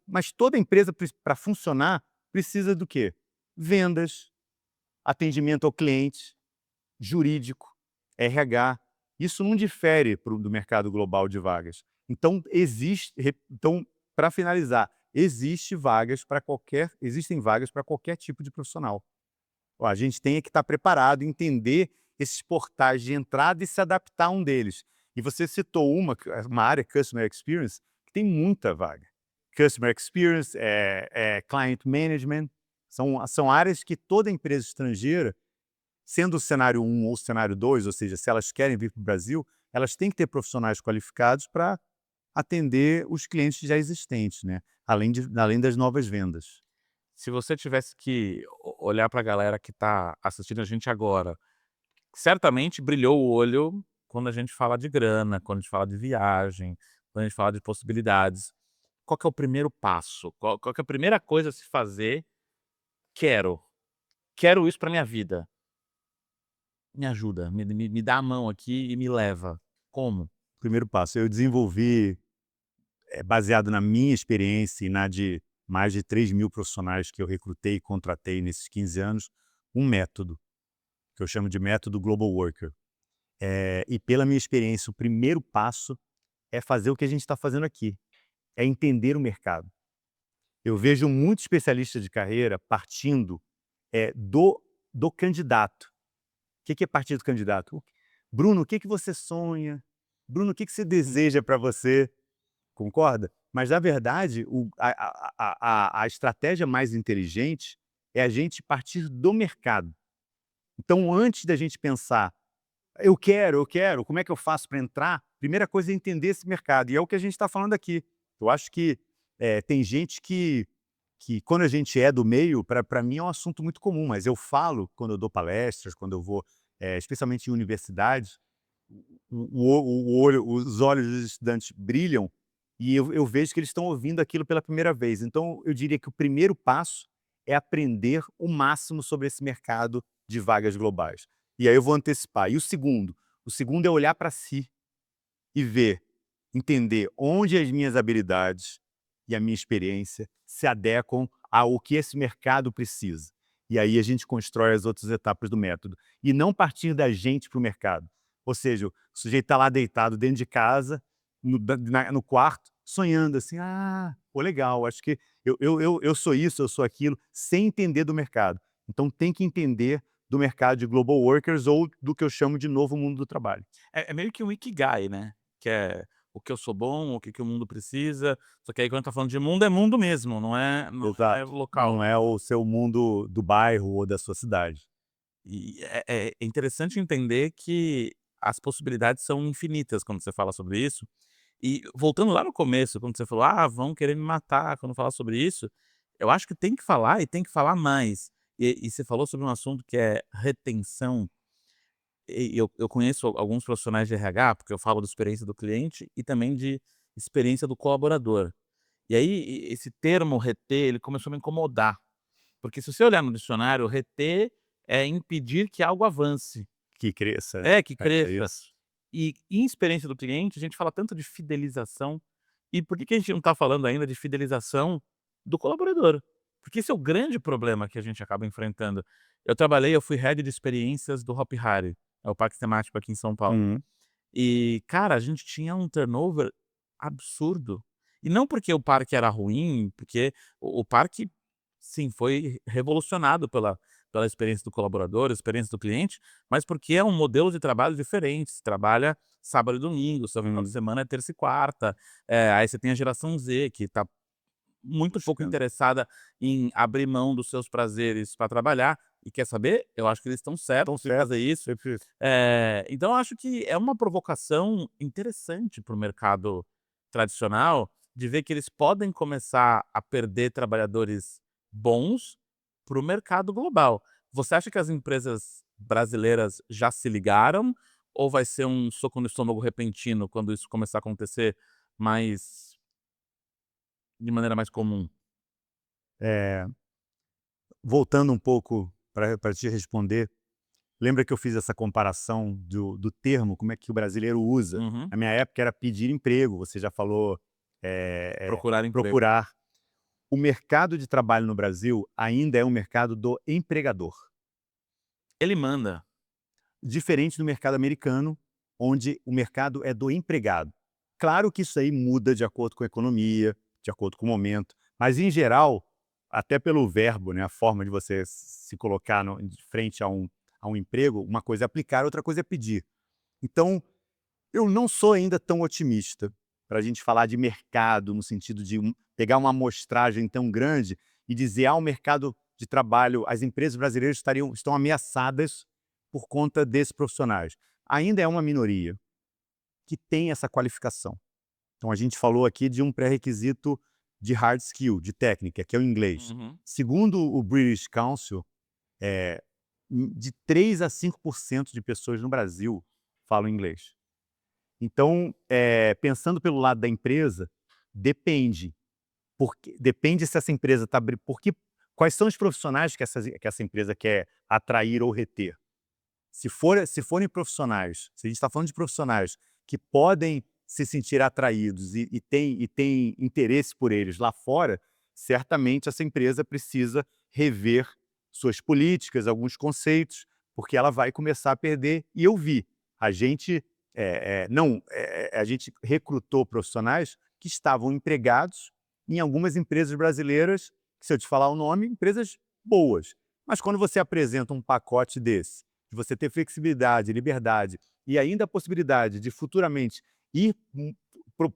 mas toda empresa, para funcionar, precisa do quê? Vendas, atendimento ao cliente, jurídico, RH. Isso não difere do mercado global de vagas. Então, para finalizar, existem vagas para qualquer tipo de profissional. Ó, a gente tem que estar preparado, entender esses portais de entrada e se adaptar a um deles. E você citou uma área, Customer Experience, que tem muita vaga. Customer Experience, Client Management, são áreas que toda empresa estrangeira, sendo o cenário 1 ou o cenário 2, ou seja, se elas querem vir para o Brasil, elas têm que ter profissionais qualificados para atender os clientes já existentes, né? Além das novas vendas. Se você tivesse que olhar para a galera que está assistindo a gente agora, certamente brilhou o olho quando a gente fala de grana, quando a gente fala de viagem, quando a gente fala de possibilidades. Qual que é o primeiro passo? Qual que é a primeira coisa a se fazer? Quero, quero isso para minha vida. Me ajuda, me dá a mão aqui e me leva. Como? Primeiro passo, eu desenvolvi, baseado na minha experiência e na de mais de 3.000 profissionais que eu recrutei e contratei nesses 15 anos, um método, que eu chamo de método Global Worker. E pela minha experiência, o primeiro passo é fazer o que a gente está fazendo aqui, é entender o mercado. Eu vejo muitos especialistas de carreira partindo do candidato. O que é partir do candidato? Bruno, o que você sonha? Bruno, o que você deseja para você? Concorda? Mas, na verdade, a estratégia mais inteligente é a gente partir do mercado. Então, antes da gente pensar, eu quero, como é que eu faço para entrar? Primeira coisa é entender esse mercado, e é o que a gente está falando aqui. Eu acho que tem gente que quando a gente é do meio, para mim é um assunto muito comum, mas eu falo, quando eu dou palestras, quando eu vou, especialmente em universidades, os olhos dos estudantes brilham e eu vejo que eles estão ouvindo aquilo pela primeira vez. Então, eu diria que o primeiro passo é aprender o máximo sobre esse mercado de vagas globais. E aí eu vou antecipar. E o segundo? O segundo é olhar para si e entender onde as minhas habilidades e a minha experiência se adequam ao que esse mercado precisa. E aí a gente constrói as outras etapas do método. E não partir da gente para o mercado. Ou seja, o sujeito está lá deitado dentro de casa, no quarto, sonhando assim, pô, legal, acho que eu sou isso, eu sou aquilo, sem entender do mercado. Então tem que entender do mercado de global workers ou do que eu chamo de novo mundo do trabalho. É meio que um ikigai, né, que é o que eu sou bom, o que que o mundo precisa, só que aí quando tá falando de mundo, é mundo mesmo, não é Exato. local. Não é o seu mundo do bairro ou da sua cidade. E é interessante entender que as possibilidades são infinitas quando você fala sobre isso. E voltando lá no começo, quando você falou: "Ah, vão querer me matar quando falar sobre isso", eu acho que tem que falar e tem que falar mais. E você falou sobre um assunto que é retenção, e eu conheço alguns profissionais de RH, porque eu falo de experiência do cliente e também de experiência do colaborador. E aí, esse termo reter, ele começou a me incomodar, porque se você olhar no dicionário, reter é impedir que algo avance. Que cresça, né. É, que É cresça. isso. E em experiência do cliente, a gente fala tanto de fidelização, e por que que a gente não está falando ainda de fidelização do colaborador? Porque esse é o grande problema que a gente acaba enfrentando. Eu fui head de experiências do Hopi Hari, é o parque temático aqui em São Paulo. Uhum. E, cara, a gente tinha um turnover absurdo. E não porque o parque era ruim, porque o parque, sim, foi revolucionado pela experiência do colaborador, experiência do cliente, mas porque é um modelo de trabalho diferente. Se trabalha sábado e domingo, seu final de Uhum. semana é terça e quarta. Aí você tem a geração Z, que está muito pouco Buscando. interessada em abrir mão dos seus prazeres para trabalhar. E quer saber? Eu acho que eles estão Estão certos em fazer certos, isso. perfeito. Então eu acho que é uma provocação interessante para o mercado tradicional, de ver que eles podem começar a perder trabalhadores bons para o mercado global. Você acha que as empresas brasileiras já se ligaram, ou vai ser um soco no estômago repentino quando isso começar a acontecer mais de maneira mais comum? Eh, Voltando um pouco para te responder, lembra que eu fiz essa comparação do termo, como é que o brasileiro usa? Uhum. Na minha época era pedir emprego, você já falou, Procurar emprego. procurar. O mercado de trabalho no Brasil ainda é um mercado do empregador, Ele manda. diferente do mercado americano, onde o mercado é do empregado. Claro que isso aí muda de acordo com a economia, de acordo com o momento, mas em geral, até pelo verbo, né, a forma de você se colocar de frente a um emprego, uma coisa é aplicar, outra coisa é pedir. Então, eu não sou ainda tão otimista para a gente falar de mercado, no sentido de pegar uma amostragem tão grande e dizer: "Ah, o mercado de trabalho, as empresas brasileiras estão ameaçadas por conta desses profissionais". Ainda é uma minoria que tem essa qualificação. Então a gente falou aqui de um pré-requisito de hard skill, de técnica, que é o inglês. Uhum. Segundo o British Council, eh, de 3 a 5% de pessoas no Brasil falam inglês. Então, pensando pelo lado da empresa, depende. Depende se essa empresa está porque quais são os profissionais que essa empresa quer atrair ou reter. Se forem profissionais, se a gente está falando de profissionais que podem se sentir atraídos e tem interesse por eles lá fora, certamente essa empresa precisa rever suas políticas, alguns conceitos, porque ela vai começar a perder. E eu vi, a gente não, a gente recrutou profissionais que estavam empregados em algumas empresas brasileiras, que se eu te falar o nome, empresas boas. Mas quando você apresenta um pacote desse, de você ter flexibilidade, liberdade e ainda a possibilidade de futuramente ir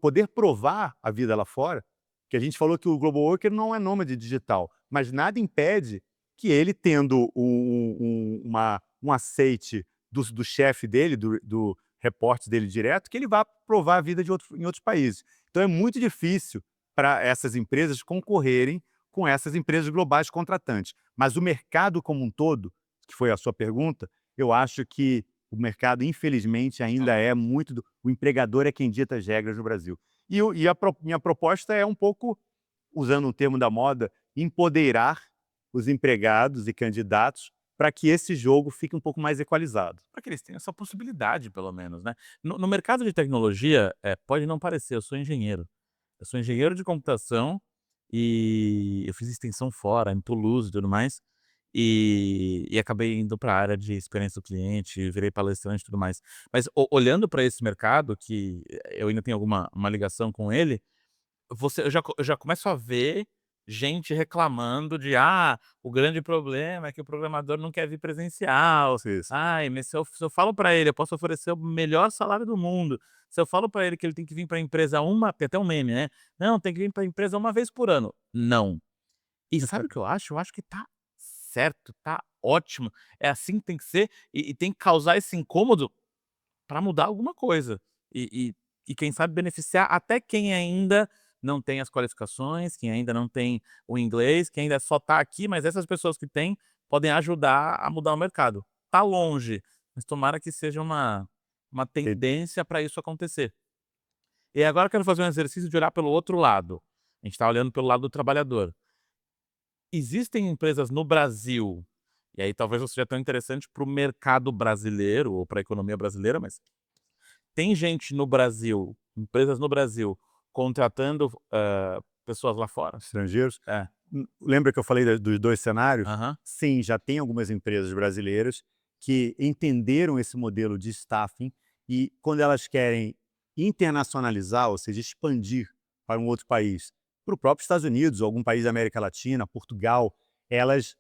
poder provar a vida lá fora, que a gente falou que o global worker não é nômade digital, mas nada impede que ele tendo um aceite do chefe dele, do reporte dele direto, que ele vá provar a vida em outros países. Então é muito difícil para essas empresas concorrerem com essas empresas globais contratantes. Mas o mercado como um todo, que foi a sua pergunta, eu acho que o mercado, infelizmente, ainda é muito o empregador é quem dita as regras no Brasil. Minha proposta é um pouco, usando um termo da moda, empoderar os empregados e candidatos para que esse jogo fique um pouco mais equalizado. Para que eles tenham essa possibilidade, pelo menos, né. No mercado de tecnologia, pode não parecer, eu sou engenheiro. Eu sou engenheiro de computação, e eu fiz extensão fora, em Toulouse e tudo mais, e acabei indo para a área de experiência do cliente, virei palestrante e tudo mais. Mas olhando para esse mercado, que eu ainda tenho uma ligação com ele, eu já começo a ver gente reclamando de: o grande problema é que o programador não quer vir presencial. Isso. Ai, mas se eu falo para ele, eu posso oferecer o melhor salário do mundo. Se eu falo para ele que ele tem que vir para a empresa tem até um meme, né: "Não, tem que vir para a empresa uma vez por ano". Não. E sabe o que eu acho? Eu acho que tá certo, tá ótimo. É assim que tem que ser e tem que causar esse incômodo para mudar alguma coisa. E quem sabe beneficiar até quem ainda não tem as qualificações, quem ainda não tem o inglês, quem ainda só tá aqui, mas essas pessoas que têm podem ajudar a mudar o mercado. Tá longe, mas tomara que seja uma E tendência para isso acontecer. E agora eu quero fazer um exercício de olhar pelo outro lado. A gente está olhando pelo lado do trabalhador. Existem empresas no Brasil, e aí talvez não seja tão interessante para o mercado brasileiro ou para a economia brasileira, mas tem gente no Brasil, empresas no Brasil, contratando, pessoas lá fora? estrangeiros. É. Lembra que eu falei dos 2 cenários? Aham. Sim, já tem algumas empresas brasileiras que entenderam esse modelo de staffing e quando elas querem internacionalizar, ou seja, expandir para um outro país, para o próprio Estados Unidos ou algum país da América Latina, Portugal, elas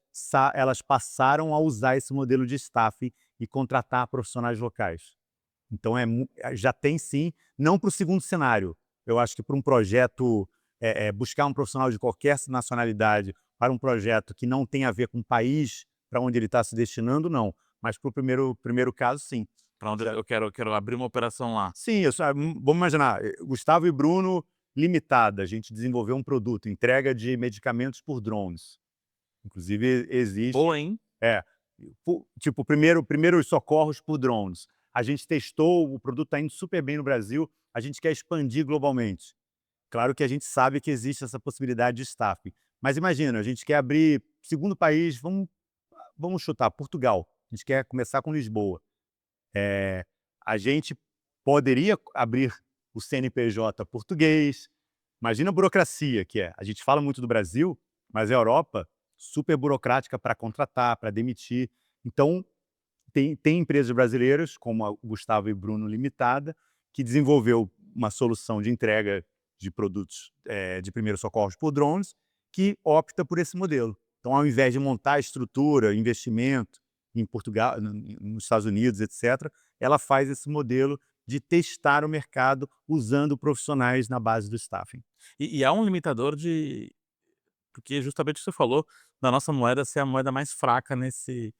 passaram a usar esse modelo de staffing e contratar profissionais locais. Então já tem sim, não para o segundo cenário. Eu acho que para um projeto, buscar um profissional de qualquer nacionalidade para um projeto que não tem a ver com o país para onde ele está se destinando, não. Mas para o primeiro caso, sim. Pra onde Já, eu quero abrir uma operação lá. sim, vamos imaginar, Gustavo e Bruno Limitada, a gente desenvolveu um produto, entrega de medicamentos por drones. Inclusive existe Boa, hein? é, tipo, primeiros socorros por drones. A gente testou, o produto está indo super bem no Brasil, a gente quer expandir globalmente. Claro que a gente sabe que existe essa possibilidade de staffing. Mas imagina, a gente quer abrir segundo país, vamos chutar, Portugal. A gente quer começar com Lisboa. A gente poderia abrir o CNPJ português. Imagina a burocracia que é. A gente fala muito do Brasil, mas a Europa, super burocrática para contratar, para demitir. Então, tem empresas brasileiras, como a Gustavo e Bruno Limitada, que desenvolveu uma solução de entrega de produtos de primeiros socorros por drones, que opta por esse modelo. Então, ao invés de montar a estrutura, investimento em Portugal, nos Estados Unidos, etc., ela faz esse modelo de testar o mercado usando profissionais na base do staffing. E há um limitador de porque justamente o que você falou, da nossa moeda ser a moeda mais fraca nesse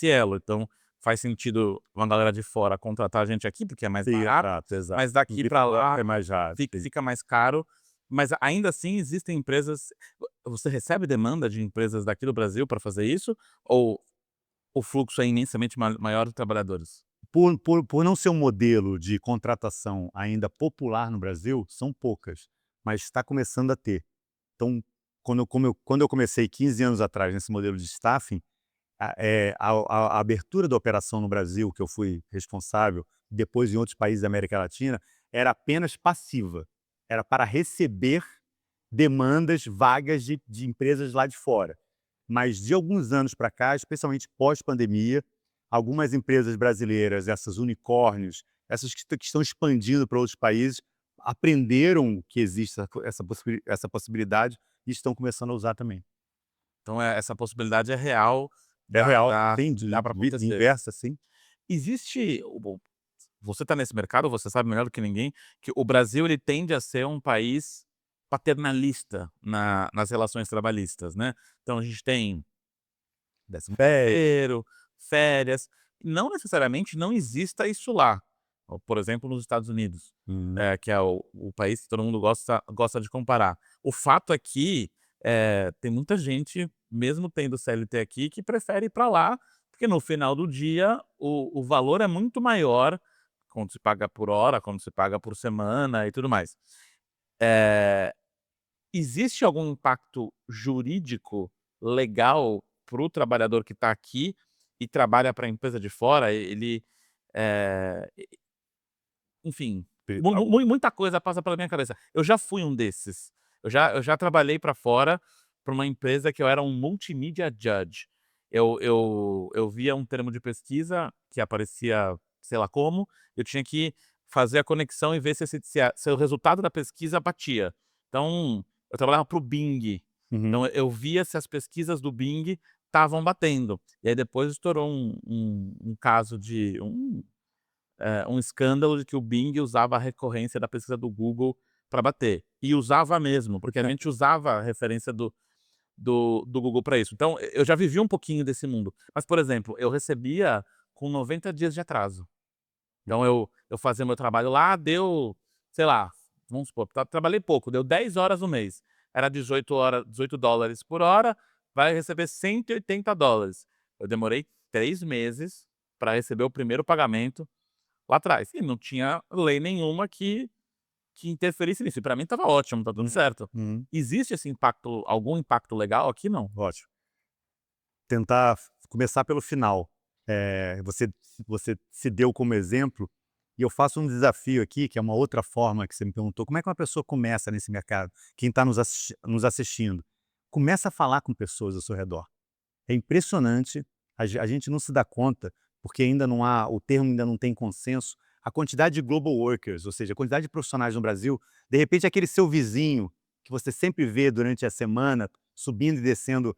elo. Então, faz sentido uma galera de fora contratar a gente aqui, porque é mais Sim, barato, exato, exato. mas daqui De para fora lá é mais raro. Sim. fica mais caro. Mas ainda assim existem empresas. Você recebe demanda de empresas daqui do Brasil para fazer isso? Ou o fluxo é imensamente maior de trabalhadores? Por não ser um modelo de contratação ainda popular no Brasil, são poucas, mas está começando a ter. Então, quando eu comecei 15 anos atrás nesse modelo de staffing, a abertura da operação no Brasil, que eu fui responsável, depois em outros países da América Latina, era apenas passiva. Era para receber demandas, vagas de empresas lá de fora. Mas de alguns anos para cá, especialmente pós-pandemia, algumas empresas brasileiras, essas unicórnios, essas que estão expandindo para outros países, aprenderam que existe essa possibilidade e estão começando a usar também. Então, essa possibilidade é real, É real, dá sim, dá para de acontecer. inversa, sim. Existe você está nesse mercado, você sabe melhor do que ninguém, que o Brasil ele tende a ser um país paternalista nas relações trabalhistas, né. Então a gente tem 13º, férias, não necessariamente não exista isso lá, ou, por exemplo, nos Estados Unidos, Uhum. que é o país que todo mundo gosta de comparar. O fato é que, tem muita gente, mesmo tendo CLT aqui, que prefere ir para lá, porque no final do dia o valor é muito maior quando se paga por hora, quando se paga por semana e tudo mais. Eh, Existe algum impacto jurídico legal para o trabalhador que está aqui e trabalha para a empresa de fora? Eh, Enfim, Pe al muita coisa passa pela minha cabeça. Eu já fui um desses. Eu já trabalhei para fora, para uma empresa que eu era um multimedia judge. Eu via um termo de pesquisa que aparecia, sei lá como, eu tinha que fazer a conexão e ver se o resultado da pesquisa batia. Então, eu trabalhava para o Bing. Uhum. Então eu via se as pesquisas do Bing estavam batendo. E aí depois estourou um caso de um escândalo de que o Bing usava a recorrência da pesquisa do Google para bater. E usava mesmo, porque a gente usava a referência do Google para isso. Então eu já vivi um pouquinho desse mundo. Mas, por exemplo, eu recebia com 90 dias de atraso. Então eu fazia meu trabalho lá, deu, sei lá, vamos supor, trabalhei pouco, deu 10 horas no mês. Era 18 dólares por hora, vai receber $180. Eu demorei 3 meses para receber o primeiro pagamento lá atrás. E não tinha lei nenhuma que interferisse nisso. E para mim estava ótimo, tá tudo certo. Uhum. Existe esse impacto, algum impacto legal aqui? Não. Ótimo. Tentar começar pelo final. Você se deu como exemplo, e eu faço um desafio aqui, que é uma outra forma que você me perguntou, como é que uma pessoa começa nesse mercado? Quem está nos assistindo, começa a falar com pessoas ao seu redor. É impressionante, a gente não se dá conta, porque ainda não há, o termo ainda não tem consenso, a quantidade de global workers, ou seja, a quantidade de profissionais no Brasil, de repente aquele seu vizinho, que você sempre vê durante a semana, subindo e descendo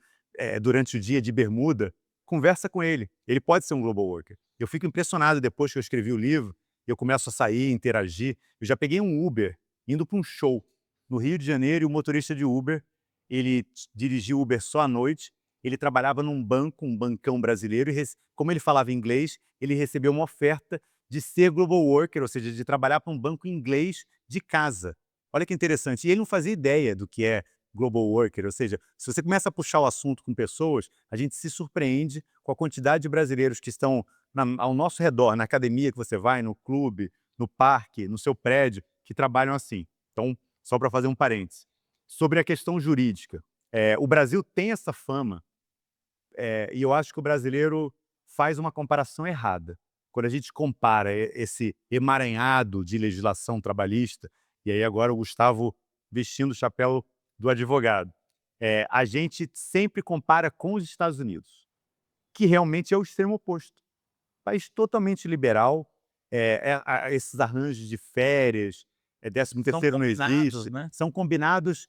durante o dia de bermuda, conversa com ele. Ele pode ser um global worker. Eu fico impressionado depois que eu escrevi o livro, eu começo a sair, interagir. Eu já peguei um Uber indo para um show no Rio de Janeiro, e o motorista de Uber, ele dirigiu Uber só à noite, ele trabalhava num banco, um bancão brasileiro, e como ele falava inglês, ele recebeu uma oferta de ser global worker, ou seja, de trabalhar para um banco inglês de casa. Olha que interessante. E ele não fazia ideia do que é global worker, ou seja, se você começa a puxar o assunto com pessoas, a gente se surpreende com a quantidade de brasileiros que estão ao nosso redor, na academia que você vai, no clube, no parque, no seu prédio, que trabalham assim. Então, só para fazer um parênteses. Sobre a questão jurídica, o Brasil tem essa fama, e eu acho que o brasileiro faz uma comparação errada. Quando a gente compara esse emaranhado de legislação trabalhista, e aí agora o Gustavo vestindo o chapéu do advogado, a gente sempre compara com os Estados Unidos, que realmente é o extremo oposto. País totalmente liberal, esses arranjos de férias, décimo São terceiro não combinados, existe, né? são combinados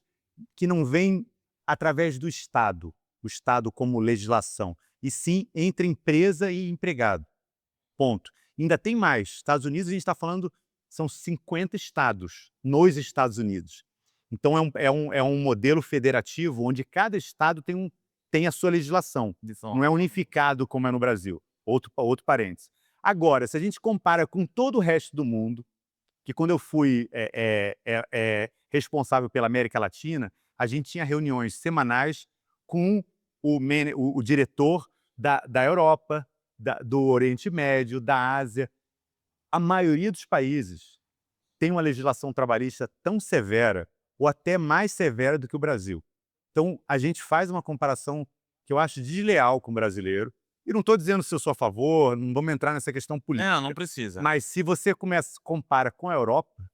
que não vêm através do Estado, o Estado como legislação, e sim entre empresa e empregado. Ponto. Ainda tem mais. Estados Unidos, a gente está falando, são 50 estados nos Estados Unidos. Então é um modelo federativo onde cada estado tem a sua legislação. Não é unificado como é no Brasil. Outro parênteses. Agora, se a gente compara com todo o resto do mundo, que quando eu fui responsável pela América Latina, a gente tinha reuniões semanais com o diretor da Europa, do Oriente Médio, da Ásia. A maioria dos países tem uma legislação trabalhista tão severa, ou até mais severa do que o Brasil. Então, a gente faz uma comparação que eu acho desleal com o brasileiro, e não estou dizendo se eu sou a favor, não vamos entrar nessa questão Não, política, não precisa. mas se você compara com a Europa,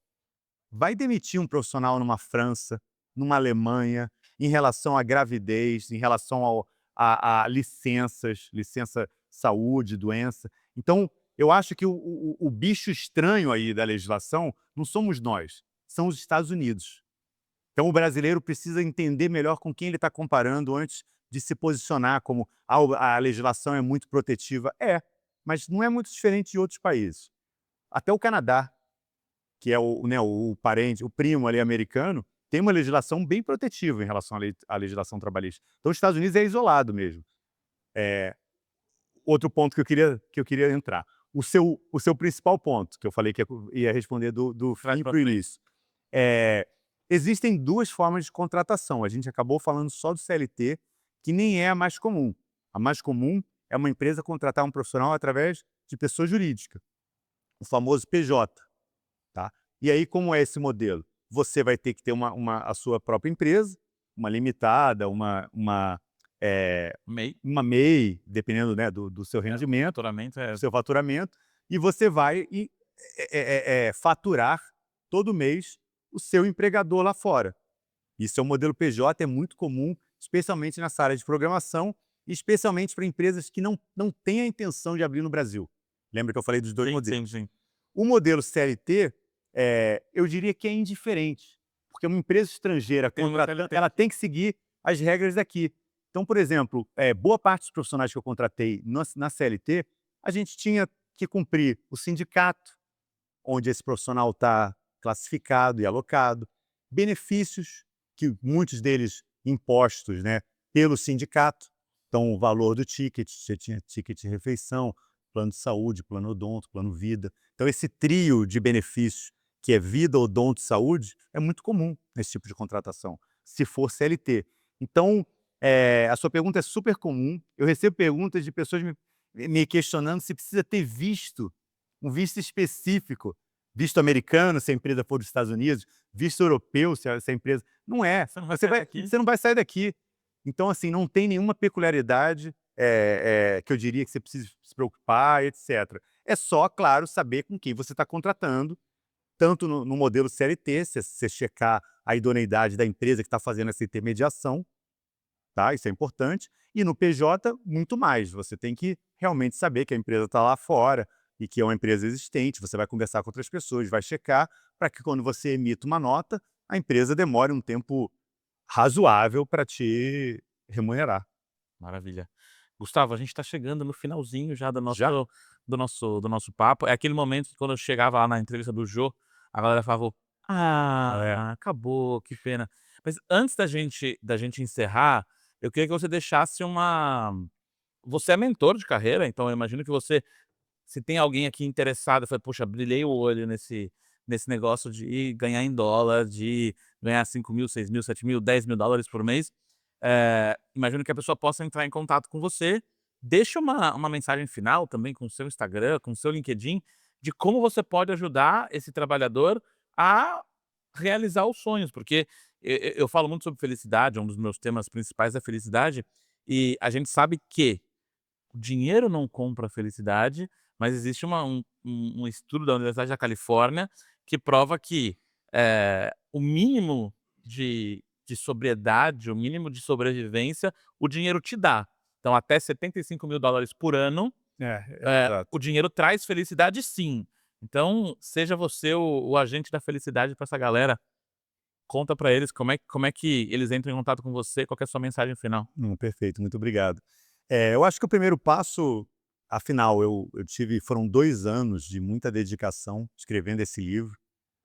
vai demitir um profissional numa França, numa Alemanha, em relação à gravidez, em relação a licença saúde, doença. Então, eu acho que o bicho estranho aí da legislação não somos nós, são os Estados Unidos. Então, o brasileiro precisa entender melhor com quem ele está comparando antes de se posicionar como a legislação é muito protetiva. Mas não é muito diferente de outros países. Até o Canadá, que é o parente, o primo ali americano, tem uma legislação bem protetiva em relação à legislação trabalhista. Então, os Estados Unidos é isolado mesmo. Outro ponto que eu queria entrar. O seu principal ponto, que eu falei que ia responder do fim para o início. Existem duas formas de contratação. A gente acabou falando só do CLT, que nem é a mais comum. A mais comum é uma empresa contratar um profissional através de pessoa jurídica, o famoso PJ. Tá? E aí, como é esse modelo? Você vai ter que ter a sua própria empresa, uma limitada, uma MEI, dependendo, né, do seu rendimento, do seu faturamento, e você vai faturar todo mês o seu empregador lá fora. Isso é um modelo PJ, é muito comum, especialmente nessa área de programação, e especialmente para empresas que não têm a intenção de abrir no Brasil. Lembra que eu falei dos dois modelos? Sim. O modelo CLT, eu diria que é indiferente. porque uma empresa estrangeira Tem uma contratando, CLT. ela tem que seguir as regras daqui. Então, por exemplo, boa parte dos profissionais que eu contratei na CLT, a gente tinha que cumprir o sindicato, onde esse profissional está classificado e alocado, benefícios, que muitos deles impostos, né, pelo sindicato, então o valor do ticket, você tinha ticket de refeição, plano de saúde, plano odonto, plano vida. Então esse trio de benefícios, que é vida, odonto e saúde, é muito comum nesse tipo de contratação, se for CLT. Então, a sua pergunta é super comum. Eu recebo perguntas de pessoas me questionando se precisa ter um visto específico, visto americano, se a empresa for dos Estados Unidos, visto europeu, se a empresa... Não é. Você não vai sair daqui. Você não vai sair daqui. Então, assim, não tem nenhuma peculiaridade que eu diria que você precisa se preocupar, etc. É só, claro, saber com quem você está contratando, tanto no modelo CLT, se você checar a idoneidade da empresa que está fazendo essa intermediação, tá? Isso é importante. E no PJ, muito mais. Você tem que realmente saber que a empresa está lá fora e que é uma empresa existente. Você vai conversar com outras pessoas, vai checar, para que quando você emita uma nota, a empresa demore um tempo razoável para te remunerar. Maravilha. Gustavo, a gente está chegando no finalzinho já Já? do nosso papo. É aquele momento que quando eu chegava lá na entrevista do Jô, a galera falava: "Ah, acabou, que pena". Mas antes da gente encerrar, eu queria que você deixasse uma... Você é mentor de carreira, então eu imagino que você, se tem alguém aqui interessado, fala: "Poxa, brilhei o olho nesse negócio de ganhar em dólar, de ganhar 5.000, 6.000, 7.000, 10.000 dólares por mês", imagino que a pessoa possa entrar em contato com você. Deixa uma mensagem final também com o seu Instagram, com o seu LinkedIn, de como você pode ajudar esse trabalhador a realizar os sonhos, porque eu falo muito sobre felicidade, um dos meus temas principais é felicidade, e a gente sabe que o dinheiro não compra a felicidade, mas existe um estudo da Universidade da Califórnia que prova que, o mínimo de sobriedade, o mínimo de sobrevivência, o dinheiro te dá. Então até 75.000 dólares por ano, o Exato. dinheiro traz felicidade sim. Então seja você o agente da felicidade para essa galera. Conta para eles como é que eles entram em contato com você, qual que é a sua mensagem final. Perfeito, muito obrigado. Eu acho que o primeiro passo, afinal, foram 2 anos de muita dedicação escrevendo esse livro,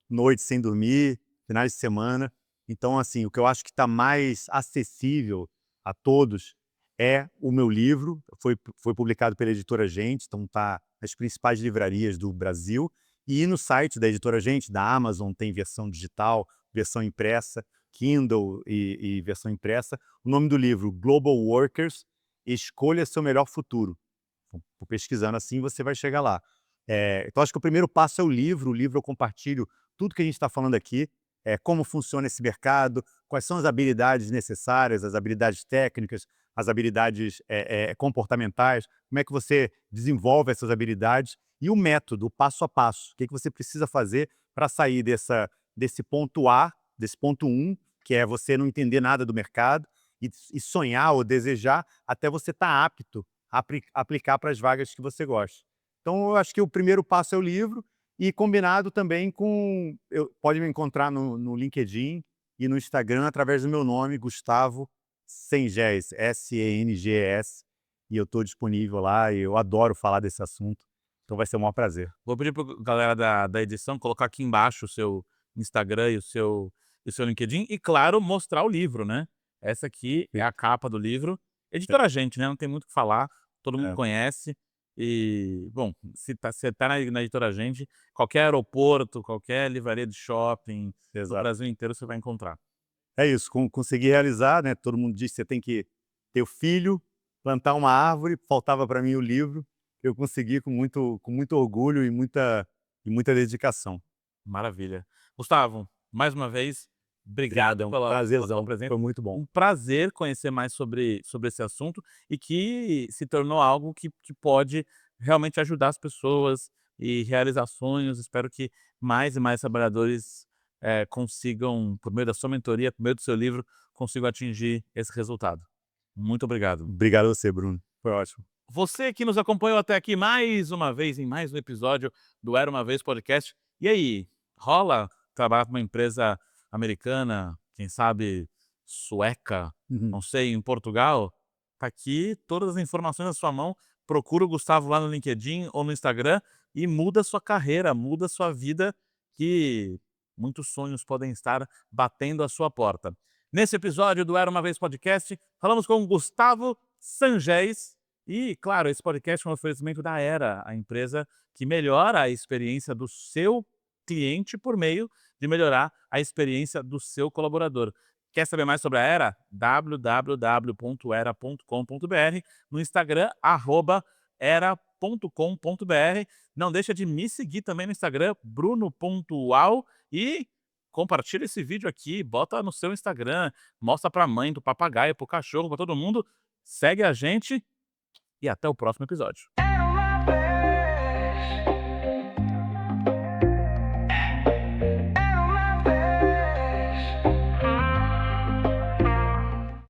noites sem dormir, finais de semana. Então, assim, o que eu acho que está mais acessível a todos é o meu livro. Foi publicado pela Editora Gente, então está nas principais livrarias do Brasil. E no site da Editora Gente, da Amazon, tem versão digital, versão impressa, Kindle e versão impressa. O nome do livro, Global Workers, Escolha Seu Melhor Futuro. Pesquisando assim, você vai chegar lá. Então, acho que o primeiro passo é o livro eu compartilho tudo que a gente está falando aqui, como funciona esse mercado, quais são as habilidades necessárias, as habilidades técnicas, as habilidades comportamentais, como é que você desenvolve essas habilidades e o método, o passo a passo, o que você precisa fazer para sair desse ponto A, desse ponto 1, que é você não entender nada do mercado, e sonhar ou desejar, até você estar apto a aplicar para as vagas que você gosta. Então, eu acho que o primeiro passo é o livro, e combinado também com... Pode me encontrar no LinkedIn e no Instagram através do meu nome, Gustavo Senges, Senges, e eu estou disponível lá, e eu adoro falar desse assunto, então vai ser um maior prazer. Vou pedir para galera da edição colocar aqui embaixo o seu Instagram e o seu LinkedIn e, claro, mostrar o livro, né. Essa aqui é a capa do livro. Editora Gente, né, não tem muito o que falar, todo mundo É, conhece. E, bom, se tá na Editora Gente, qualquer aeroporto, qualquer livraria de shopping do exato. Brasil inteiro você vai encontrar. É isso, consegui realizar, né, todo mundo diz que você tem que ter o filho, plantar uma árvore, faltava para mim o livro, eu consegui com muito orgulho e muita dedicação. Maravilha. Gustavo, mais uma vez, obrigado Obrigado, é um pela sua prazerzão, presença. foi muito bom. Um prazer conhecer mais sobre esse assunto e que se tornou algo que pode realmente ajudar as pessoas e realizar sonhos. Espero que mais e mais trabalhadores, consigam, por meio da sua mentoria, por meio do seu livro, consigam atingir esse resultado. Muito obrigado. Obrigado a você, Bruno, foi ótimo. Você que nos acompanhou até aqui mais uma vez em mais um episódio do Era Uma Vez Podcast. E aí, rola trabalhar para uma empresa americana, quem sabe sueca, Uhum. não sei, em Portugal, tá aqui todas as informações na sua mão. Procura o Gustavo lá no LinkedIn ou no Instagram e muda sua carreira, muda sua vida, que muitos sonhos podem estar batendo à sua porta. Nesse episódio do Era Uma Vez Podcast, falamos com o Gustavo Sangés e, claro, esse podcast é um oferecimento da Era, a empresa que melhora a experiência do seu cliente por meio de melhorar a experiência do seu colaborador. Quer saber mais sobre a Era? www.era.com.br, no Instagram, @era.com.br. Não deixa de me seguir também no Instagram, bruno.ual, e compartilha esse vídeo aqui, bota no seu Instagram, mostra pra mãe, do papagaio, pro cachorro, pra todo mundo. Segue a gente e até o próximo episódio.